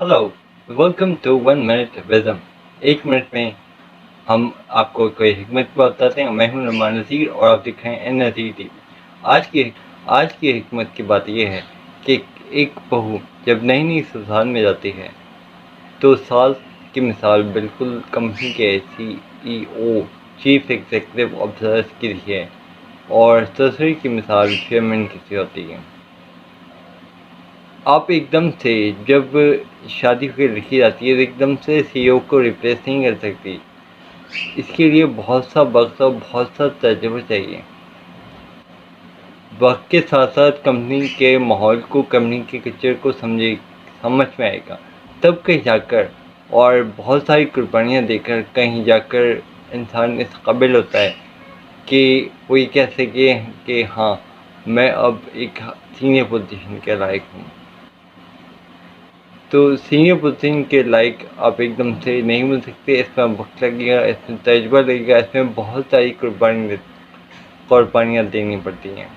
Hello, welcome to 1 minute wisdom. 1 minute में हम आपको कोई हिकमत की बात बताते हैं। मैं हूं नुमान नज़ीर और आप देख रहे हैं एन नज़ीर टीवी। आज की हिकमत की बात यह है कि एक बहू जब नई नई ससुराल में जाती है तो सास की मिसाल बिल्कुल कंपनी के CEO, चीफ एग्जीक्यूटिव ऑफिसर्स की है और ससुर की मिसाल चेयरमैन की सी होती है। आप एकदम से जब शादी होकर रखी जाती है तो एकदम से CEO को रिप्लेस नहीं कर सकती। इसके लिए बहुत सा वक्त और बहुत सा तजुर्बा चाहिए। वक्त के साथ साथ कंपनी के माहौल को, कंपनी के कल्चर को समझ में आएगा, तब कहीं जाकर और बहुत सारी कुर्बानियाँ देकर कहीं जाकर इंसान इस काबिल होता है कि वो ये कह सके कि हाँ, मैं अब एक सीनियर पोजीशन के लायक हूँ। तो सीनियर पोजीशन के लायक आप एकदम से नहीं मिल सकते। इसमें वक्त लगेगा, इसमें तजुर्बा लगेगा, इसमें बहुत सारी कुर्बानियाँ देनी पड़ती हैं।